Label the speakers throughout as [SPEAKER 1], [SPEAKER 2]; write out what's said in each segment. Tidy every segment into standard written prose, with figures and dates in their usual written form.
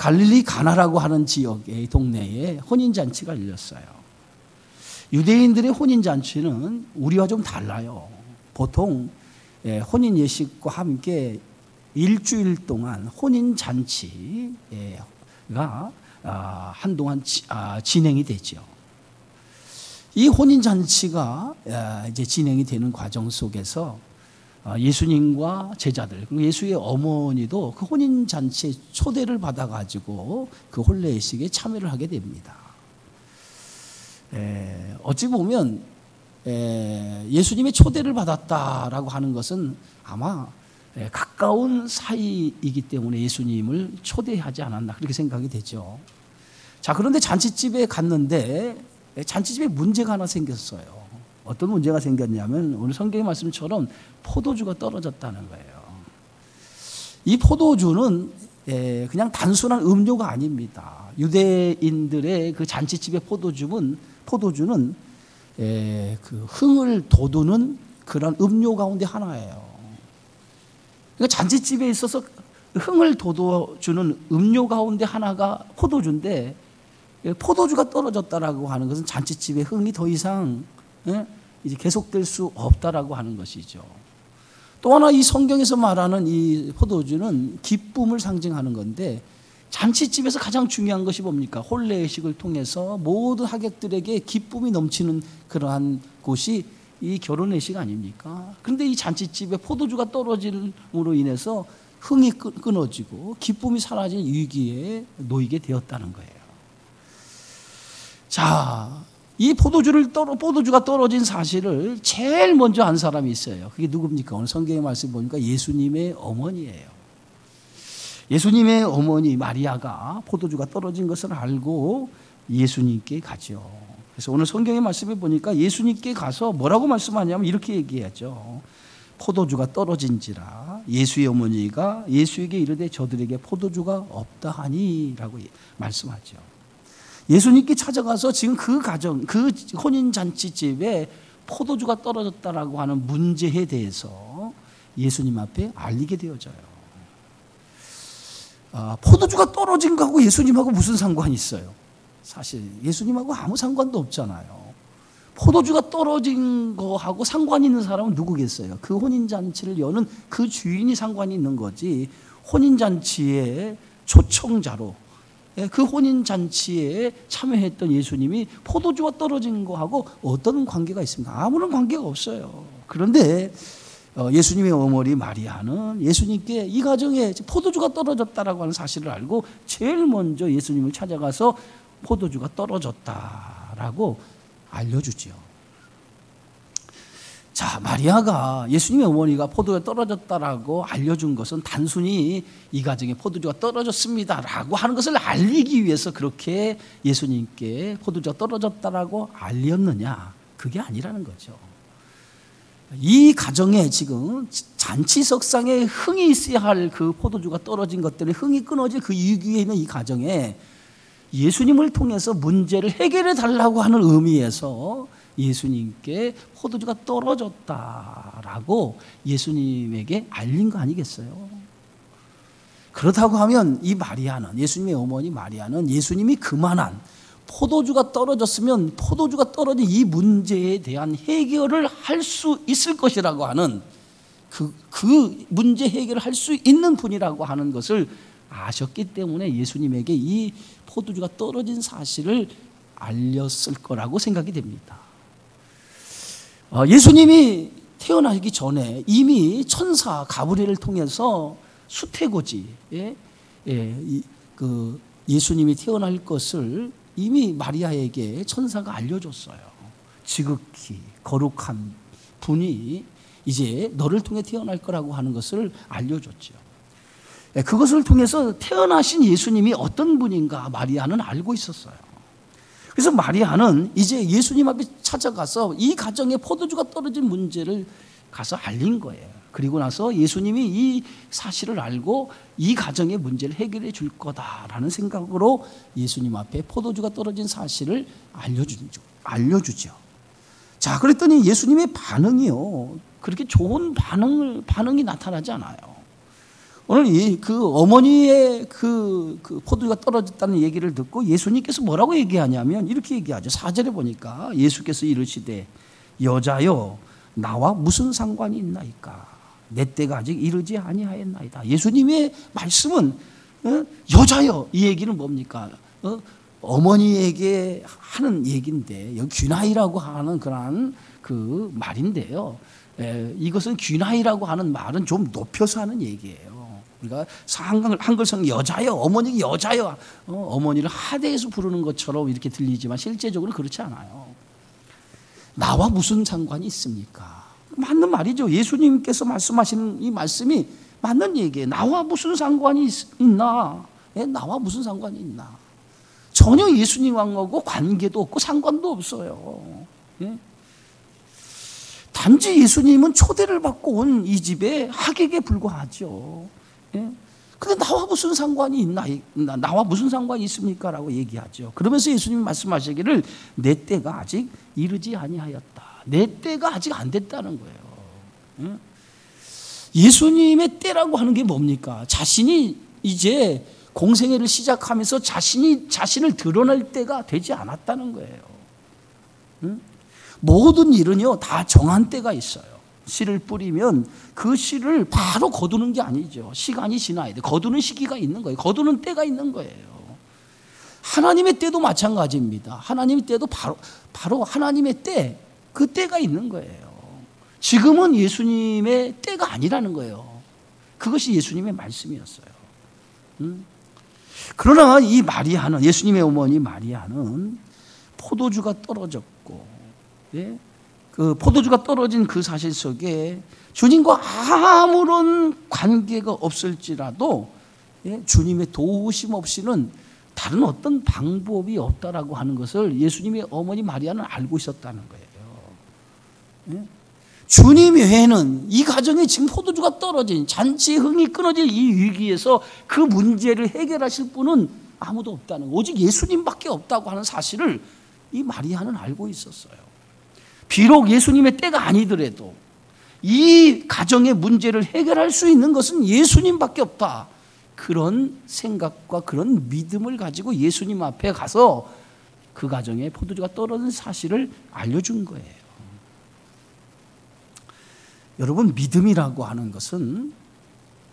[SPEAKER 1] 갈릴리 가나라고 하는 지역의 동네에 혼인잔치가 열렸어요. 유대인들의 혼인잔치는 우리와 좀 달라요. 보통 혼인 예식과 함께 일주일 동안 혼인잔치가 한동안 진행이 되죠. 이 혼인잔치가 이제 진행이 되는 과정 속에서 예수님과 제자들, 그리고 예수의 어머니도 그 혼인잔치에 초대를 받아가지고 그 혼례식에 참여를 하게 됩니다. 어찌 보면 예수님의 초대를 받았다라고 하는 것은 아마 가까운 사이이기 때문에 예수님을 초대하지 않았나 그렇게 생각이 되죠. 자, 그런데 잔치집에 갔는데 잔치집에 문제가 하나 생겼어요. 어떤 문제가 생겼냐면 오늘 성경의 말씀처럼 포도주가 떨어졌다는 거예요. 이 포도주는 그냥 단순한 음료가 아닙니다. 유대인들의 그 잔치집의 포도주는 그 흥을 돋우는 그런 음료 가운데 하나예요. 그러니까 잔치집에 있어서 흥을 돋워주는 음료 가운데 하나가 포도주인데, 포도주가 떨어졌다라고 하는 것은 잔치집의 흥이 더 이상 이제 계속될 수 없다라고 하는 것이죠. 또 하나 이 성경에서 말하는 이 포도주는 기쁨을 상징하는 건데, 잔치집에서 가장 중요한 것이 뭡니까? 혼례식을 통해서 모든 하객들에게 기쁨이 넘치는 그러한 곳이 이 결혼회식 아닙니까? 그런데 이 잔치집에 포도주가 떨어짐으로 인해서 흥이 끊어지고 기쁨이 사라진 위기에 놓이게 되었다는 거예요. 자, 이 포도주가 떨어진 사실을 제일 먼저 안 사람이 있어요. 그게 누굽니까? 오늘 성경의 말씀 보니까 예수님의 어머니예요. 예수님의 어머니 마리아가 포도주가 떨어진 것을 알고 예수님께 가죠. 그래서 오늘 성경의 말씀에 보니까 예수님께 가서 뭐라고 말씀하냐면 이렇게 얘기하죠. 포도주가 떨어진지라 예수의 어머니가 예수에게 이르되 저들에게 포도주가 없다 하니 라고 말씀하죠. 예수님께 찾아가서 지금 그 혼인잔치집에 포도주가 떨어졌다라고 하는 문제에 대해서 예수님 앞에 알리게 되어져요. 포도주가 떨어진 거하고 예수님하고 무슨 상관이 있어요? 사실 예수님하고 아무 상관도 없잖아요. 포도주가 떨어진 거하고 상관이 있는 사람은 누구겠어요? 그 혼인잔치를 여는 그 주인이 상관이 있는 거지, 혼인잔치의 초청자로 그 혼인잔치에 참여했던 예수님이 포도주가 떨어진 거하고 어떤 관계가 있습니까? 아무런 관계가 없어요. 그런데 예수님의 어머니 마리아는 예수님께 이 가정에 포도주가 떨어졌다라고 하는 사실을 알고 제일 먼저 예수님을 찾아가서 포도주가 떨어졌다라고 알려주죠. 자, 마리아가 예수님의 어머니가 포도가 떨어졌다라고 알려준 것은 단순히 이 가정에 포도주가 떨어졌습니다라고 하는 것을 알리기 위해서 그렇게 예수님께 포도주가 떨어졌다라고 알렸느냐? 그게 아니라는 거죠. 이 가정에 지금 잔치석상에 흥이 있어야 할 그 포도주가 떨어진 것 때문에 흥이 끊어질 그 위기에 있는 이 가정에 예수님을 통해서 문제를 해결해 달라고 하는 의미에서 예수님께 포도주가 떨어졌다라고 예수님에게 알린 거 아니겠어요? 그렇다고 하면 이 마리아는, 예수님의 어머니 마리아는 예수님이 그만한 포도주가 떨어졌으면 포도주가 떨어진 이 문제에 대한 해결을 할 수 있을 것이라고 하는 그 문제 해결을 할 수 있는 분이라고 하는 것을 아셨기 때문에 예수님에게 이 포도주가 떨어진 사실을 알렸을 거라고 생각이 됩니다. 예수님이 태어나기 전에 이미 천사 가브리엘을 통해서 수태고지, 예수님이 태어날 것을 이미 마리아에게 천사가 알려줬어요. 지극히 거룩한 분이 이제 너를 통해 태어날 거라고 하는 것을 알려줬죠. 그것을 통해서 태어나신 예수님이 어떤 분인가 마리아는 알고 있었어요. 그래서 마리아는 이제 예수님 앞에 찾아가서 이 가정에 포도주가 떨어진 문제를 가서 알린 거예요. 그리고 나서 예수님이 이 사실을 알고 이 가정의 문제를 해결해 줄 거다라는 생각으로 예수님 앞에 포도주가 떨어진 사실을 알려주죠. 자, 그랬더니 예수님의 반응이요, 그렇게 좋은 반응이 나타나지 않아요. 오늘 그 어머니의 그 포도주가 떨어졌다는 얘기를 듣고 예수님께서 뭐라고 얘기하냐면 이렇게 얘기하죠. 4절에 보니까 예수께서 이르시되 여자여 나와 무슨 상관이 있나이까 내 때가 아직 이르지 아니하였나이다. 예수님의 말씀은 여자여 이 얘기는 뭡니까? 어머니에게 하는 얘기인데 여기 귀나이라고 하는 그런 그 말인데요. 이것은 귀나이라고 하는 말은 좀 높여서 하는 얘기예요. 우리가 한글성 여자여 어머니 여자여 어머니를 하대해서 부르는 것처럼 이렇게 들리지만 실제적으로 그렇지 않아요. 나와 무슨 상관이 있습니까? 맞는 말이죠. 예수님께서 말씀하시는 이 말씀이 맞는 얘기예요. 나와 무슨 상관이 있나? 나와 무슨 상관이 있나? 전혀 예수님하고 관계도 없고 상관도 없어요. 단지 예수님은 초대를 받고 온 이 집의 하객에 불과하죠. 근데 나와 무슨 상관이 있나? 나와 무슨 상관이 있습니까? 라고 얘기하죠. 그러면서 예수님이 말씀하시기를 내 때가 아직 이르지 아니하였다. 내 때가 아직 안 됐다는 거예요. 예수님의 때라고 하는 게 뭡니까? 자신이 이제 공생애를 시작하면서 자신을 드러낼 때가 되지 않았다는 거예요. 모든 일은요 다 정한 때가 있어요. 씨를 뿌리면 그 씨를 바로 거두는 게 아니죠. 시간이 지나야 돼. 거두는 시기가 있는 거예요. 거두는 때가 있는 거예요. 하나님의 때도 마찬가지입니다. 하나님의 때도 바로 하나님의 때, 그 때가 있는 거예요. 지금은 예수님의 때가 아니라는 거예요. 그것이 예수님의 말씀이었어요. 그러나 이 마리아는, 예수님의 어머니 마리아는 포도주가 떨어졌고, 그 포도주가 떨어진 그 사실 속에 주님과 아무런 관계가 없을지라도 주님의 도우심 없이는 다른 어떤 방법이 없다라고 하는 것을 예수님의 어머니 마리아는 알고 있었다는 거예요. 주님 외에는 이 가정에 지금 포도주가 떨어진, 잔치의 흥이 끊어질 이 위기에서 그 문제를 해결하실 분은 아무도 없다는 거예요. 오직 예수님밖에 없다고 하는 사실을 이 마리아는 알고 있었어요. 비록 예수님의 때가 아니더라도 이 가정의 문제를 해결할 수 있는 것은 예수님밖에 없다. 그런 생각과 그런 믿음을 가지고 예수님 앞에 가서 그 가정에 포도주가 떨어진 사실을 알려준 거예요. 여러분, 믿음이라고 하는 것은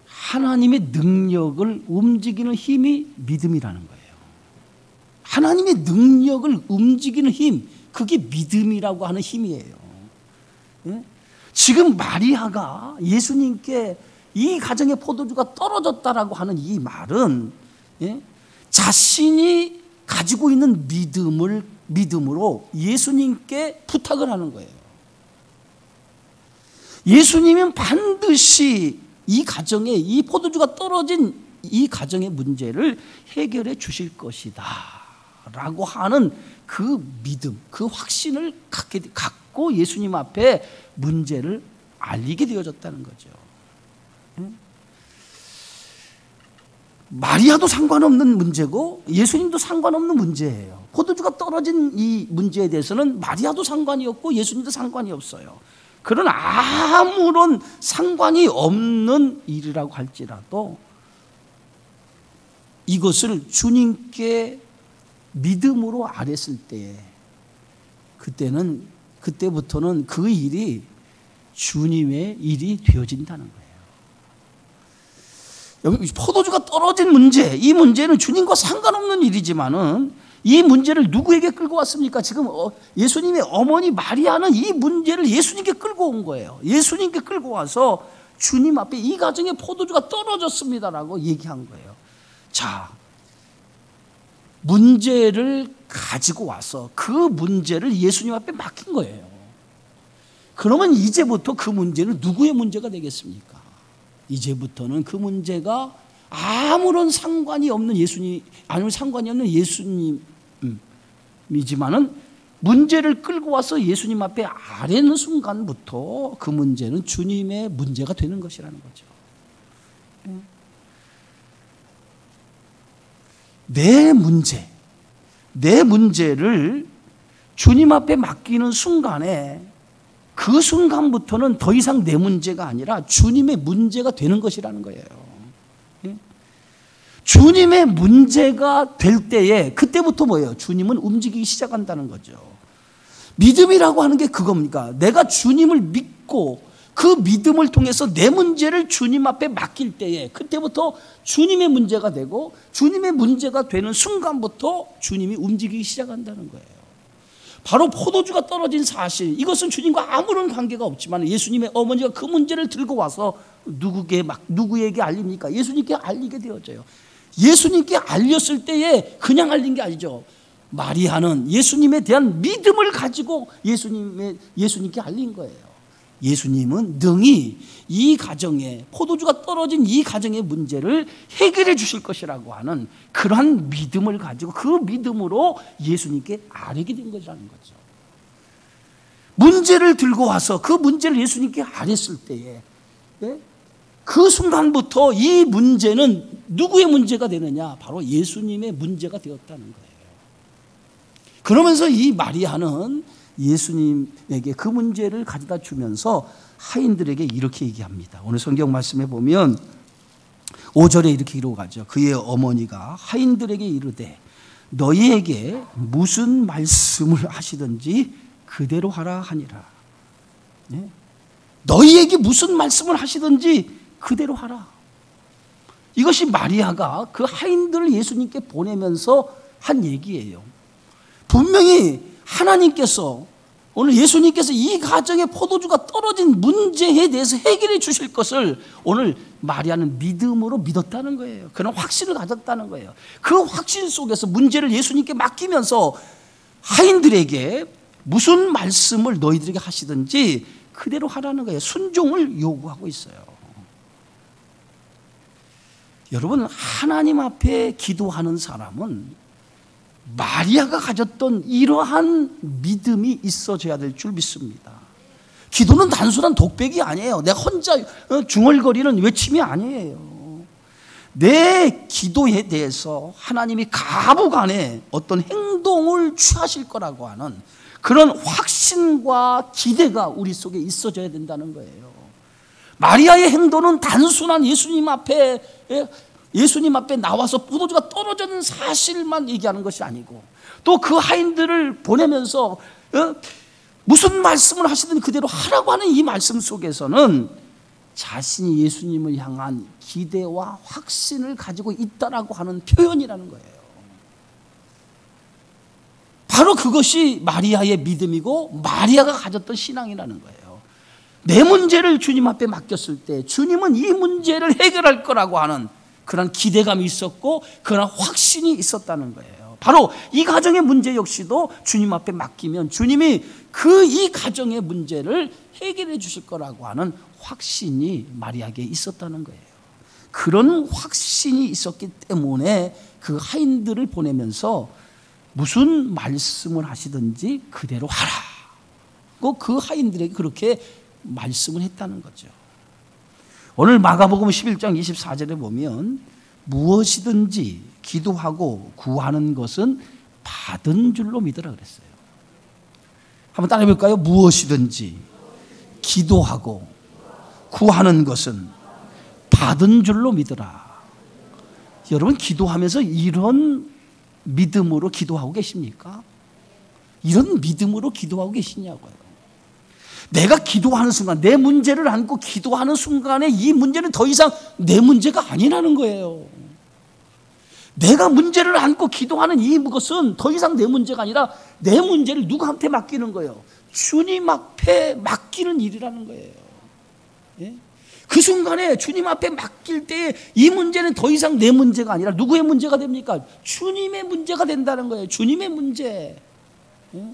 [SPEAKER 1] 하나님의 능력을 움직이는 힘이 믿음이라는 거예요. 하나님의 능력을 움직이는 힘, 그게 믿음이라고 하는 힘이에요. 지금 마리아가 예수님께 이 가정의 포도주가 떨어졌다라고 하는 이 말은 자신이 가지고 있는 믿음으로 예수님께 부탁을 하는 거예요. 예수님은 반드시 이 가정에 이 포도주가 떨어진 이 가정의 문제를 해결해 주실 것이다 라고 하는 그 믿음, 그 확신을 갖고 예수님 앞에 문제를 알리게 되어졌다는 거죠. 마리아도 상관없는 문제고 예수님도 상관없는 문제예요. 포도주가 떨어진 이 문제에 대해서는 마리아도 상관이 없고 예수님도 상관이 없어요. 그런 아무런 상관이 없는 일이라고 할지라도 이것을 주님께 믿음으로 아뢰었을 때에 그때부터는 그 일이 주님의 일이 되어진다는 거예요. 여기 포도주가 떨어진 문제, 이 문제는 주님과 상관없는 일이지만은 이 문제를 누구에게 끌고 왔습니까? 지금 예수님의 어머니 마리아는 이 문제를 예수님께 끌고 온 거예요. 예수님께 끌고 와서 주님 앞에 이 가정에 포도주가 떨어졌습니다라고 얘기한 거예요. 자, 문제를 가지고 와서 그 문제를 예수님 앞에 맡긴 거예요. 그러면 이제부터 그 문제는 누구의 문제가 되겠습니까? 이제부터는 그 문제가 아무런 상관이 없는 예수님이지만은 문제를 끌고 와서 예수님 앞에 아뢰는 순간부터 그 문제는 주님의 문제가 되는 것이라는 거죠. 내 문제를 주님 앞에 맡기는 순간에 그 순간부터는 더 이상 내 문제가 아니라 주님의 문제가 되는 것이라는 거예요. 주님의 문제가 될 때에 그때부터 뭐예요? 주님은 움직이기 시작한다는 거죠. 믿음이라고 하는 게 그겁니까? 내가 주님을 믿고 그 믿음을 통해서 내 문제를 주님 앞에 맡길 때에 그때부터 주님의 문제가 되고 주님의 문제가 되는 순간부터 주님이 움직이기 시작한다는 거예요. 바로 포도주가 떨어진 사실, 이것은 주님과 아무런 관계가 없지만 예수님의 어머니가 그 문제를 들고 와서 누구에게 알립니까? 예수님께 알리게 되어져요. 예수님께 알렸을 때에 그냥 알린 게 아니죠. 마리아는 예수님에 대한 믿음을 가지고 예수님께 알린 거예요. 예수님은 능히 이 가정에, 포도주가 떨어진 이 가정의 문제를 해결해 주실 것이라고 하는 그러한 믿음을 가지고 그 믿음으로 예수님께 아뢰게 된 것이라는 거죠. 문제를 들고 와서 그 문제를 예수님께 아뢰었을 때에 그 순간부터 이 문제는 누구의 문제가 되느냐? 바로 예수님의 문제가 되었다는 거예요. 그러면서 이 마리아는 예수님에게 그 문제를 가져다 주면서 하인들에게 이렇게 얘기합니다. 오늘 성경 말씀에 보면 5절에 이렇게 기록하죠. 그의 어머니가 하인들에게 이르되 너희에게 무슨 말씀을 하시든지 그대로 하라 하니라. 네? 너희에게 무슨 말씀을 하시든지 그대로 하라. 이것이 마리아가 그 하인들을 예수님께 보내면서 한 얘기예요. 분명히 하나님께서, 오늘 예수님께서 이 가정의 포도주가 떨어진 문제에 대해서 해결해 주실 것을 오늘 마리아는 믿음으로 믿었다는 거예요. 그런 확신을 가졌다는 거예요. 그 확신 속에서 문제를 예수님께 맡기면서 하인들에게 무슨 말씀을 너희들에게 하시든지 그대로 하라는 거예요. 순종을 요구하고 있어요. 여러분, 하나님 앞에 기도하는 사람은 마리아가 가졌던 이러한 믿음이 있어져야 될 줄 믿습니다. 기도는 단순한 독백이 아니에요. 내가 혼자 중얼거리는 외침이 아니에요. 내 기도에 대해서 하나님이 가부간에 어떤 행동을 취하실 거라고 하는 그런 확신과 기대가 우리 속에 있어져야 된다는 거예요. 마리아의 행동은 단순한 예수님 앞에 나와서 포도주가 떨어졌는 사실만 얘기하는 것이 아니고, 또 그 하인들을 보내면서 무슨 말씀을 하시든 그대로 하라고 하는 이 말씀 속에서는 자신이 예수님을 향한 기대와 확신을 가지고 있다라고 하는 표현이라는 거예요. 바로 그것이 마리아의 믿음이고 마리아가 가졌던 신앙이라는 거예요. 내 문제를 주님 앞에 맡겼을 때 주님은 이 문제를 해결할 거라고 하는 그런 기대감이 있었고 그런 확신이 있었다는 거예요. 바로 이 가정의 문제 역시도 주님 앞에 맡기면 주님이 이 가정의 문제를 해결해 주실 거라고 하는 확신이 마리아에게 있었다는 거예요. 그런 확신이 있었기 때문에 그 하인들을 보내면서 무슨 말씀을 하시든지 그대로 하라. 그 하인들에게 그렇게 말씀을 했다는 거죠. 오늘 마가복음 11장 24절에 보면 무엇이든지 기도하고 구하는 것은 받은 줄로 믿으라 그랬어요. 한번 따라해 볼까요? 무엇이든지 기도하고 구하는 것은 받은 줄로 믿으라. 여러분, 기도하면서 이런 믿음으로 기도하고 계십니까? 이런 믿음으로 기도하고 계시냐고요. 내가 기도하는 순간, 내 문제를 안고 기도하는 순간에 이 문제는 더 이상 내 문제가 아니라는 거예요. 내가 문제를 안고 기도하는 이것은 더 이상 내 문제가 아니라 내 문제를 누구한테 맡기는 거예요? 주님 앞에 맡기는 일이라는 거예요. 예? 그 순간에 주님 앞에 맡길 때 이 문제는 더 이상 내 문제가 아니라 누구의 문제가 됩니까? 주님의 문제가 된다는 거예요. 주님의 문제. 예?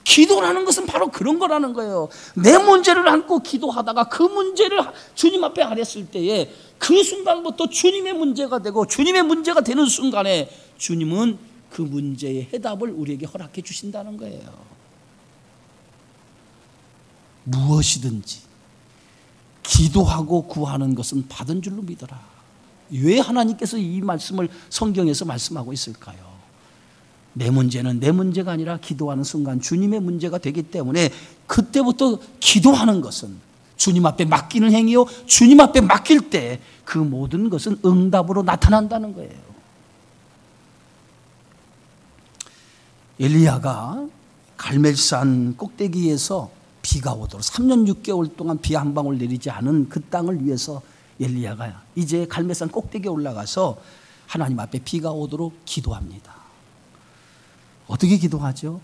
[SPEAKER 1] 기도라는 것은 바로 그런 거라는 거예요. 내 문제를 안고 기도하다가 그 문제를 주님 앞에 아랬을 때에 그 순간부터 주님의 문제가 되고 주님의 문제가 되는 순간에 주님은 그 문제의 해답을 우리에게 허락해 주신다는 거예요. 무엇이든지 기도하고 구하는 것은 받은 줄로 믿어라. 왜 하나님께서 이 말씀을 성경에서 말씀하고 있을까요? 내 문제는 내 문제가 아니라 기도하는 순간 주님의 문제가 되기 때문에 그때부터 기도하는 것은 주님 앞에 맡기는 행위요, 주님 앞에 맡길 때 그 모든 것은 응답으로 나타난다는 거예요. 엘리야가 갈멜산 꼭대기에서 비가 오도록 3년 6개월 동안 비 한 방울 내리지 않은 그 땅을 위해서 엘리야가 이제 갈멜산 꼭대기에 올라가서 하나님 앞에 비가 오도록 기도합니다. 어떻게 기도하죠?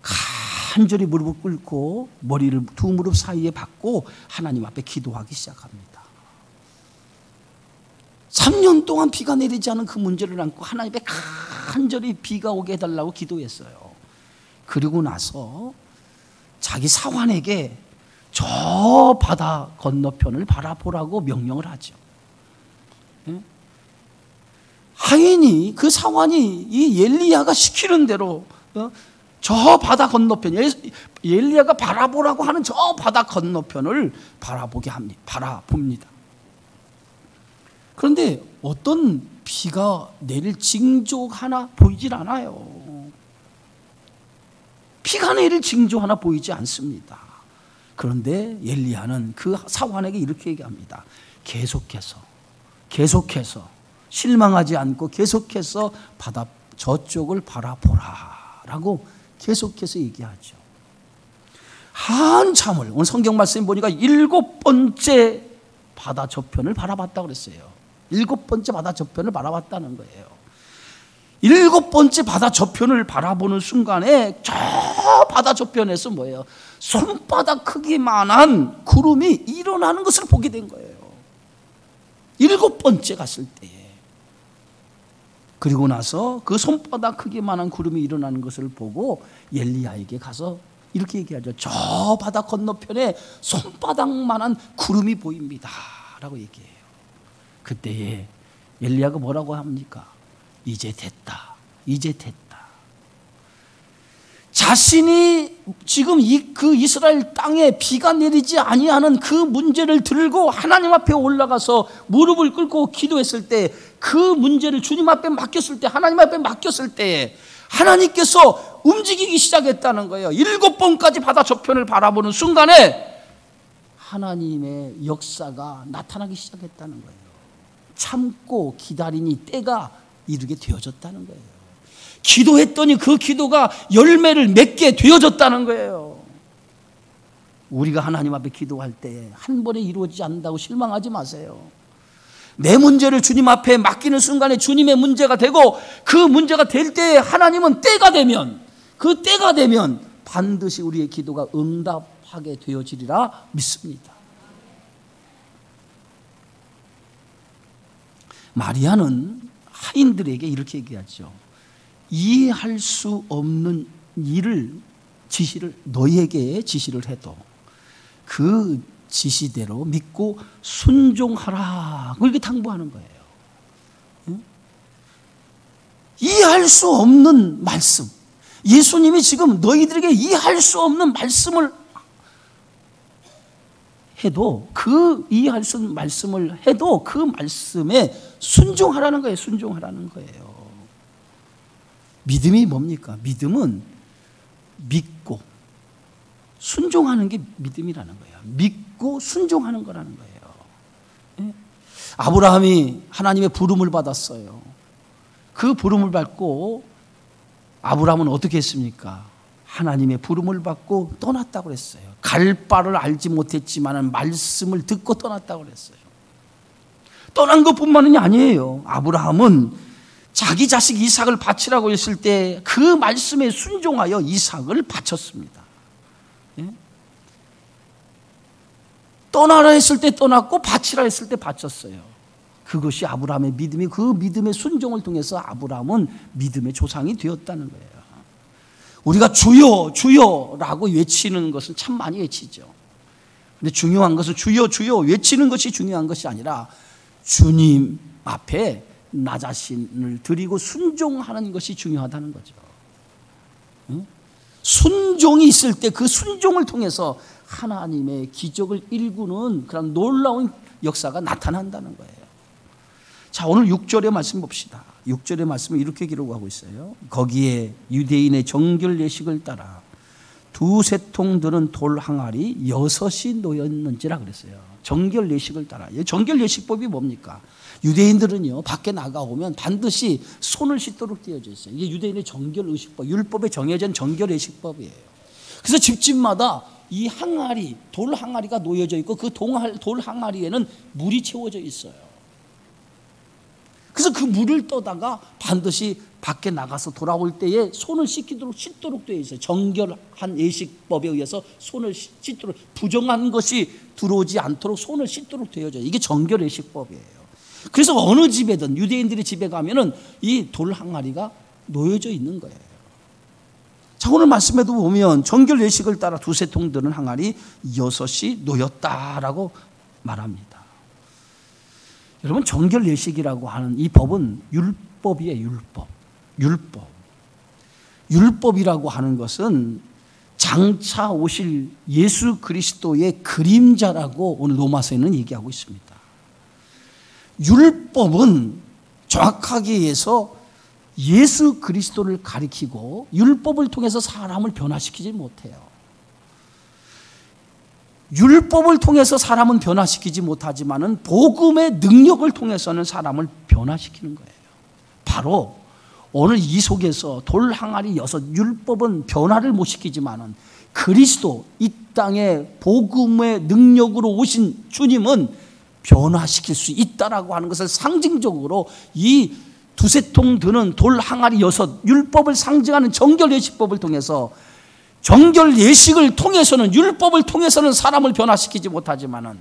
[SPEAKER 1] 간절히 무릎을 꿇고 머리를 두 무릎 사이에 박고 하나님 앞에 기도하기 시작합니다. 3년 동안 비가 내리지 않은 그 문제를 안고 하나님 앞에 간절히 비가 오게 해달라고 기도했어요. 그리고 나서 자기 사환에게 저 바다 건너편을 바라보라고 명령을 하죠. 하인이 그 사환이 이 엘리야가 시키는 대로 저 바다 건너편, 엘리야가 바라보라고 하는 저 바다 건너편을 바라봅니다. 그런데 어떤 비가 내릴 징조 하나 보이질 않아요. 비가 내릴 징조 하나 보이지 않습니다. 그런데 엘리야는 그 사환에게 이렇게 얘기합니다. 계속해서 실망하지 않고 계속해서 바다 저쪽을 바라보라 라고 계속해서 얘기하죠. 한참을, 오늘 성경 말씀 보니까 7번째 바다 저편을 바라봤다고 그랬어요. 7번째 바다 저편을 바라봤다는 거예요. 7번째 바다 저편을 바라보는 순간에 저 바다 저편에서 뭐예요? 손바닥 크기만한 구름이 일어나는 것을 보게 된 거예요. 7번째 갔을 때에. 그리고 나서 그 손바닥 크기만한 구름이 일어나는 것을 보고 엘리야에게 가서 이렇게 얘기하죠. 저 바다 건너편에 손바닥만한 구름이 보입니다 라고 얘기해요. 그때에 엘리야가 뭐라고 합니까? 이제 됐다. 자신이 지금 그 이스라엘 땅에 비가 내리지 아니하는 그 문제를 들고 하나님 앞에 올라가서 무릎을 꿇고 기도했을 때, 그 문제를 주님 앞에 맡겼을 때, 하나님 앞에 맡겼을 때 하나님께서 움직이기 시작했다는 거예요. 7번까지 바다 저편을 바라보는 순간에 하나님의 역사가 나타나기 시작했다는 거예요. 참고 기다리니 때가 이르게 되어졌다는 거예요. 기도했더니 그 기도가 열매를 맺게 되어졌다는 거예요. 우리가 하나님 앞에 기도할 때 한 번에 이루어지지 않는다고 실망하지 마세요. 내 문제를 주님 앞에 맡기는 순간에 주님의 문제가 되고, 그 문제가 될 때 하나님은 때가 되면 반드시 우리의 기도가 응답하게 되어지리라 믿습니다. 마리아는 하인들에게 이렇게 얘기하죠. 이해할 수 없는 지시를 너희에게 지시를 해도 그 지시대로 믿고 순종하라, 그렇게 당부하는 거예요. 이해할 수 없는 말씀, 예수님이 지금 너희들에게 이해할 수 없는 말씀을 해도, 그 이해할 수 없는 말씀을 해도 그 말씀에 순종하라는 거예요. 순종하라는 거예요. 믿음이 뭡니까? 믿음은 믿고 순종하는 게 믿음이라는 거예요. 믿고 순종하는 거라는 거예요. 아브라함이 하나님의 부름을 받았어요. 그 부름을 받고 아브라함은 어떻게 했습니까? 하나님의 부름을 받고 떠났다고 그랬어요. 갈 바를 알지 못했지만 말씀을 듣고 떠났다고 그랬어요. 떠난 것뿐만이 아니에요. 아브라함은 자기 자식 이삭을 바치라고 했을 때 그 말씀에 순종하여 이삭을 바쳤습니다. 떠나라 했을 때 떠났고 바치라 했을 때 바쳤어요. 그것이 아브라함의 믿음이, 그 믿음의 순종을 통해서 아브라함은 믿음의 조상이 되었다는 거예요. 우리가 주여 주여라고 외치는 것은 참 많이 외치죠. 근데 중요한 것은 주여 주여 외치는 것이 중요한 것이 아니라 주님 앞에 나 자신을 드리고 순종하는 것이 중요하다는 거죠. 순종이 있을 때 그 순종을 통해서 하나님의 기적을 일구는 그런 놀라운 역사가 나타난다는 거예요. 자, 오늘 6절의 말씀 봅시다. 6절의 말씀을 이렇게 기록하고 있어요. 거기에 유대인의 정결 예식을 따라 두세 통 드는 돌 항아리 6이 놓였는지라 그랬어요. 정결 예식을 따라. 정결 예식법이 뭡니까? 유대인들은요, 밖에 나가오면 반드시 손을 씻도록 되어져 있어요. 이게 유대인의 정결 의식법, 율법에 정해진 정결 예식법이에요. 그래서 집집마다 이 항아리, 돌 항아리가 놓여져 있고 그 돌 항아리에는 물이 채워져 있어요. 그래서 그 물을 떠다가 반드시 밖에 나가서 돌아올 때에 손을 씻도록 되어 있어요. 정결한 예식법에 의해서 손을 씻도록, 부정한 것이 들어오지 않도록 손을 씻도록 되어져요. 이게 정결 예식법이에요. 그래서 어느 집에든 유대인들의 집에 가면은 이 돌 항아리가 놓여져 있는 거예요. 자, 오늘 말씀에도 보면 정결 예식을 따라 두세 통 드는 항아리 6이 놓였다라고 말합니다. 여러분, 정결 예식이라고 하는 이 법은 율법이에요. 율법이라고 하는 것은 장차 오실 예수 그리스도의 그림자라고 오늘 로마서에는 얘기하고 있습니다. 율법은 정확하게 해서 예수 그리스도를 가리키고 율법을 통해서 사람을 변화시키지 못해요. 율법을 통해서 사람은 변화시키지 못하지만은 복음의 능력을 통해서는 사람을 변화시키는 거예요. 바로 오늘 이 속에서 돌 항아리 6, 율법은 변화를 못 시키지만은 그리스도, 이 땅에 복음의 능력으로 오신 주님은 변화시킬 수 있다라고 하는 것을 상징적으로 이 두세 통 드는 돌 항아리 6, 율법을 상징하는 정결 예식법을 통해서, 정결 예식을 통해서는, 율법을 통해서는 사람을 변화시키지 못하지만은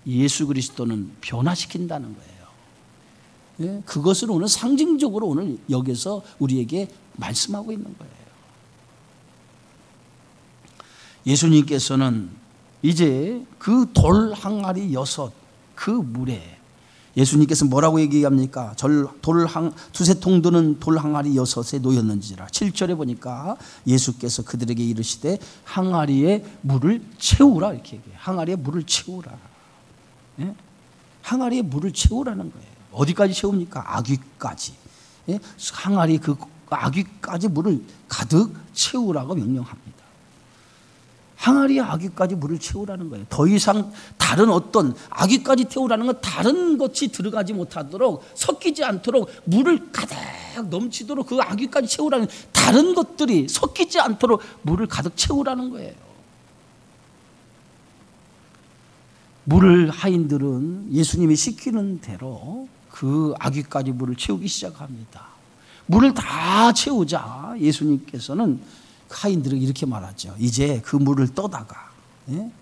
[SPEAKER 1] 예수 그리스도는 변화시킨다는 거예요. 예? 그것을 오늘 상징적으로 오늘 여기서 우리에게 말씀하고 있는 거예요. 예수님께서는 이제 그 돌 항아리 6, 그 물에 예수님께서 뭐라고 얘기합니까? 두세 통 드는 돌 항아리 6에 놓였는지라. 7절에 보니까 예수께서 그들에게 이르시되 항아리에 물을 채우라, 이렇게 얘기해요. 항아리에 물을 채우라. 예? 항아리에 물을 채우라는 거예요. 어디까지 채웁니까? 아귀까지. 예? 항아리 그 아귀까지 물을 가득 채우라고 명령합니다. 항아리에 아귀까지 물을 채우라는 거예요. 더 이상 다른 어떤, 아귀까지 태우라는 건 다른 것이 들어가지 못하도록, 섞이지 않도록 물을 가득 넘치도록 그 아귀까지 채우라는, 다른 것들이 섞이지 않도록 물을 가득 채우라는 거예요. 물을 하인들은 예수님이 시키는 대로 그 아귀까지 물을 채우기 시작합니다. 물을 다 채우자 예수님께서는 하인들에게 이렇게 말하죠. 이제 그 물을 떠다가,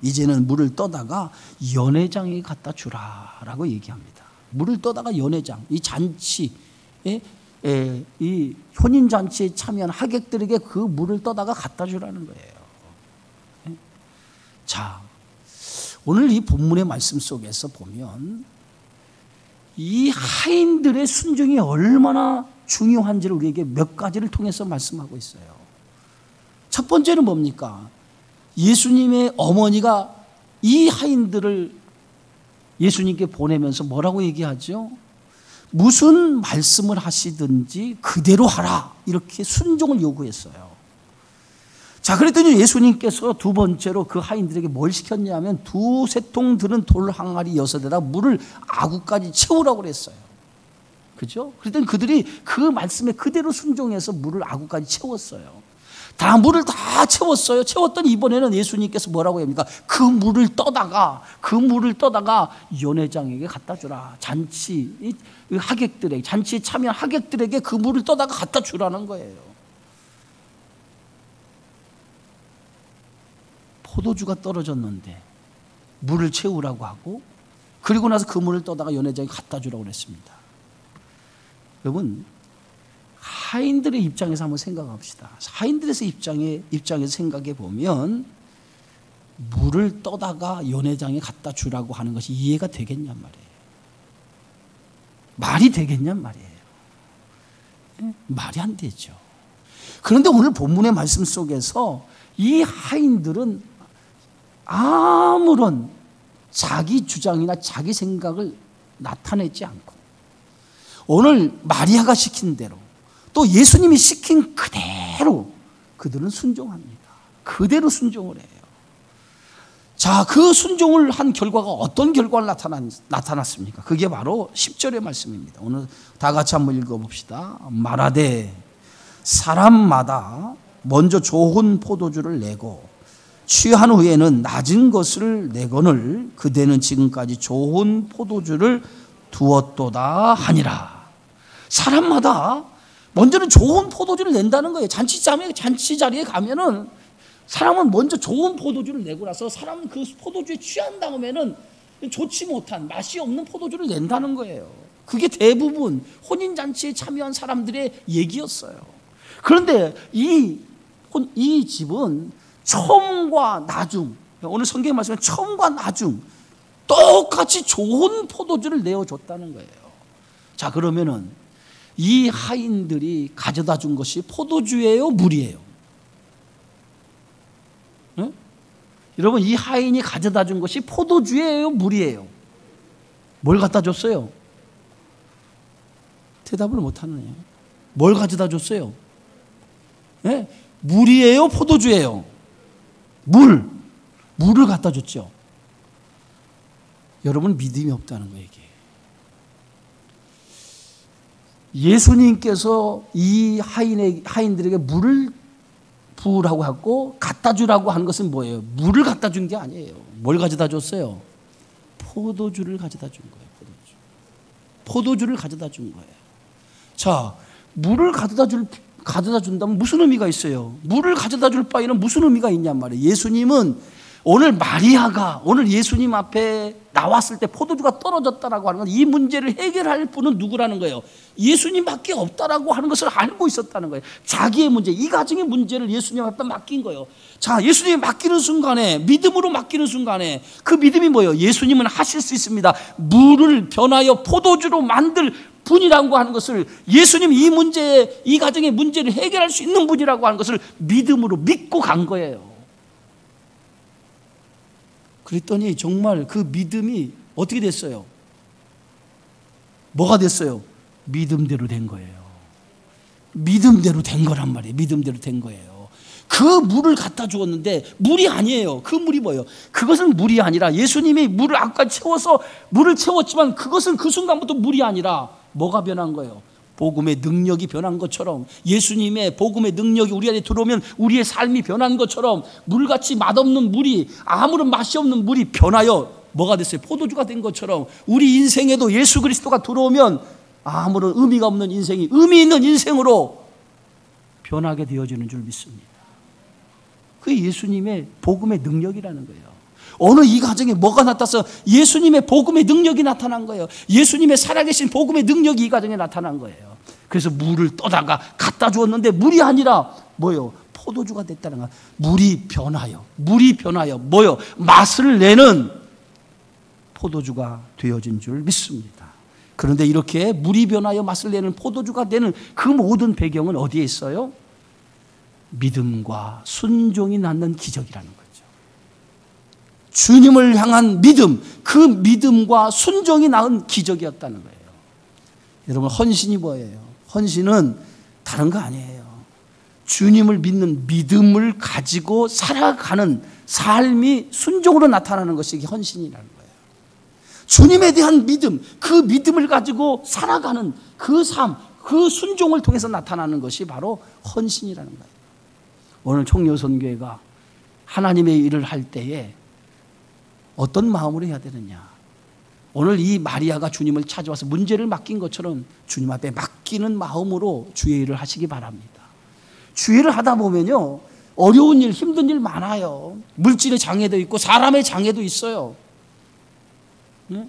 [SPEAKER 1] 이제는 물을 떠다가 연회장에 갖다 주라라고 얘기합니다. 물을 떠다가 연회장, 이 잔치, 이 혼인 잔치에 참여한 하객들에게 그 물을 떠다가 갖다 주라는 거예요. 자, 오늘 이 본문의 말씀 속에서 보면 이 하인들의 순종이 얼마나 중요한지를 우리에게 몇 가지를 통해서 말씀하고 있어요. 첫 번째는 뭡니까? 예수님의 어머니가 이 하인들을 예수님께 보내면서 뭐라고 얘기하죠? 무슨 말씀을 하시든지 그대로 하라, 이렇게 순종을 요구했어요. 자, 그랬더니 예수님께서 두 번째로 그 하인들에게 뭘 시켰냐면 두세 통 드는 돌 항아리 6에다 물을 아구까지 채우라고 그랬어요. 그죠? 그랬더니 그들이 그 말씀에 그대로 순종해서 물을 아구까지 채웠어요. 다 물을 다 채웠어요. 채웠더니 이번에는 예수님께서 뭐라고 합니까? 그 물을 떠다가 연회장에게 갖다 주라. 잔치 하객들에게, 잔치에 참여한 하객들에게 그 물을 떠다가 갖다 주라는 거예요. 포도주가 떨어졌는데 물을 채우라고 하고, 그리고 나서 그 물을 떠다가 연회장에 갖다 주라고 그랬습니다. 여러분, 하인들의 입장에서 한번 생각합시다. 하인들의 입장에서 생각해 보면 물을 떠다가 연회장에 갖다 주라고 하는 것이 이해가 되겠냔 말이에요. 말이 되겠냔 말이에요. 말이 안 되죠. 그런데 오늘 본문의 말씀 속에서 이 하인들은 아무런 자기 주장이나 자기 생각을 나타내지 않고 오늘 마리아가 시킨 대로 또 예수님이 시킨 그대로 그들은 순종합니다. 그대로 순종을 해요. 자, 그 순종을 한 결과가 어떤 결과를 나타났습니까? 그게 바로 10절의 말씀입니다. 오늘 다 같이 한번 읽어봅시다. 말하되 사람마다 먼저 좋은 포도주를 내고 취한 후에는 낮은 것을 내거늘 그대는 지금까지 좋은 포도주를 두었도다 하니라. 사람마다 먼저는 좋은 포도주를 낸다는 거예요. 잔치 자리에 가면은 사람은 먼저 좋은 포도주를 내고 나서 사람은 그 포도주에 취한 다음에는 좋지 못한 맛이 없는 포도주를 낸다는 거예요. 그게 대부분 혼인잔치에 참여한 사람들의 얘기였어요. 그런데 이 집은 처음과 나중, 오늘 성경의 말씀은 처음과 나중 똑같이 좋은 포도주를 내어줬다는 거예요. 자, 그러면은 이 하인들이 가져다 준 것이 포도주예요, 물이에요? 네? 여러분, 이 하인이 가져다 준 것이 포도주예요, 물이에요? 뭘 갖다 줬어요? 대답을 못하네요. 뭘 가져다 줬어요? 네? 물이에요, 포도주예요? 물을 갖다 줬죠. 여러분, 믿음이 없다는 거예요, 이게. 예수님께서 이 하인들에게 물을 부으라고 하고 갖다 주라고 한 것은 뭐예요? 물을 갖다 준 게 아니에요. 뭘 가져다 줬어요? 포도주를 가져다 준 거예요. 포도주를 가져다 준 거예요. 자, 물을 가져다 준다면 무슨 의미가 있어요? 물을 가져다 줄 바에는 무슨 의미가 있냔 말이에요. 예수님은 오늘 마리아가 오늘 예수님 앞에 나왔을 때 포도주가 떨어졌다라고 하는 건 이 문제를 해결할 분은 누구라는 거예요? 예수님밖에 없다라고 하는 것을 알고 있었다는 거예요. 자기의 문제, 이 가정의 문제를 예수님 앞에 맡긴 거예요. 자, 예수님이 맡기는 순간에, 믿음으로 맡기는 순간에 그 믿음이 뭐예요? 예수님은 하실 수 있습니다. 물을 변하여 포도주로 만들 분이라고 하는 것을, 예수님 이 문제에, 이 가정의 문제를 해결할 수 있는 분이라고 하는 것을 믿음으로 믿고 간 거예요. 그랬더니 정말 그 믿음이 어떻게 됐어요? 뭐가 됐어요? 믿음대로 된 거예요. 믿음대로 된 거란 말이에요. 믿음대로 된 거예요. 그 물을 갖다 주었는데 물이 아니에요. 그 물이 뭐예요? 그것은 물이 아니라 예수님이 물을 아까 채워서 물을 채웠지만 그것은 그 순간부터 물이 아니라 뭐가 변한 거예요? 복음의 능력이 변한 것처럼, 예수님의 복음의 능력이 우리 안에 들어오면 우리의 삶이 변한 것처럼 물같이 맛없는 물이, 아무런 맛이 없는 물이 변하여 뭐가 됐어요? 포도주가 된 것처럼 우리 인생에도 예수 그리스도가 들어오면 아무런 의미가 없는 인생이 의미 있는 인생으로 변하게 되어지는 줄 믿습니다. 그게 예수님의 복음의 능력이라는 거예요. 오늘 이 가정에 뭐가 나타나서 예수님의 복음의 능력이 나타난 거예요. 예수님의 살아계신 복음의 능력이 이 가정에 나타난 거예요. 그래서 물을 떠다가 갖다 주었는데 물이 아니라 뭐예요? 포도주가 됐다는 거예요. 물이 변하여 뭐예요? 맛을 내는 포도주가 되어진 줄 믿습니다. 그런데 이렇게 물이 변하여 맛을 내는 포도주가 되는 그 모든 배경은 어디에 있어요? 믿음과 순종이 낳는 기적이라는 거예요. 주님을 향한 믿음, 그 믿음과 순종이 낳은 기적이었다는 거예요. 여러분, 헌신이 뭐예요? 헌신은 다른 거 아니에요. 주님을 믿는 믿음을 가지고 살아가는 삶이 순종으로 나타나는 것이 헌신이라는 거예요. 주님에 대한 믿음, 그 믿음을 가지고 살아가는 그 삶, 그 순종을 통해서 나타나는 것이 바로 헌신이라는 거예요. 오늘 총여선교회가 하나님의 일을 할 때에 어떤 마음으로 해야 되느냐? 오늘 이 마리아가 주님을 찾아와서 문제를 맡긴 것처럼 주님 앞에 맡기는 마음으로 주의 일을 하시기 바랍니다. 주의 일을 하다 보면요, 어려운 일, 힘든 일 많아요. 물질의 장애도 있고 사람의 장애도 있어요. 네?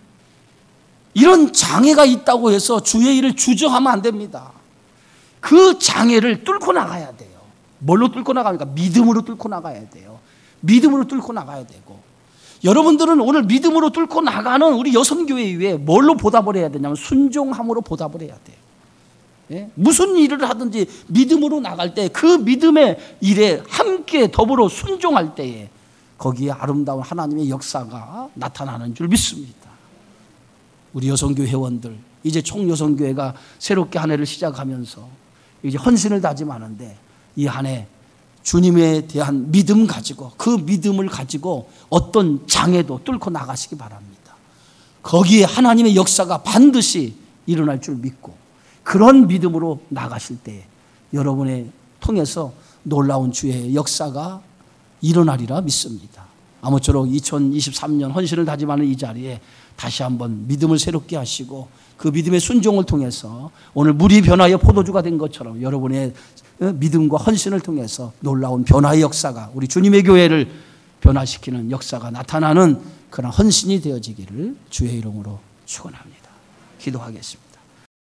[SPEAKER 1] 이런 장애가 있다고 해서 주의 일을 주저하면 안 됩니다. 그 장애를 뚫고 나가야 돼요. 뭘로 뚫고 나갑니까? 믿음으로 뚫고 나가야 돼요. 믿음으로 뚫고 나가야 되고, 여러분들은 오늘 믿음으로 뚫고 나가는 우리 여성교회 위에 뭘로 보답을 해야 되냐면 순종함으로 보답을 해야 돼요. 예? 무슨 일을 하든지 믿음으로 나갈 때 그 믿음의 일에 함께 더불어 순종할 때에 거기에 아름다운 하나님의 역사가 나타나는 줄 믿습니다. 우리 여성교회 회원들, 이제 총여성교회가 새롭게 한 해를 시작하면서 이제 헌신을 다짐하는데 이 한 해 주님에 대한 믿음 가지고 그 믿음을 가지고 어떤 장애도 뚫고 나가시기 바랍니다. 거기에 하나님의 역사가 반드시 일어날 줄 믿고 그런 믿음으로 나가실 때 여러분의 통해서 놀라운 주의 역사가 일어나리라 믿습니다. 아무쪼록 2023년 헌신을 다짐하는 이 자리에 다시 한번 믿음을 새롭게 하시고 그 믿음의 순종을 통해서 오늘 물이 변하여 포도주가 된 것처럼 여러분의 믿음과 헌신을 통해서 놀라운 변화의 역사가 우리 주님의 교회를 변화시키는 역사가 나타나는 그런 헌신이 되어지기를 주의 이름으로 축원합니다. 기도하겠습니다.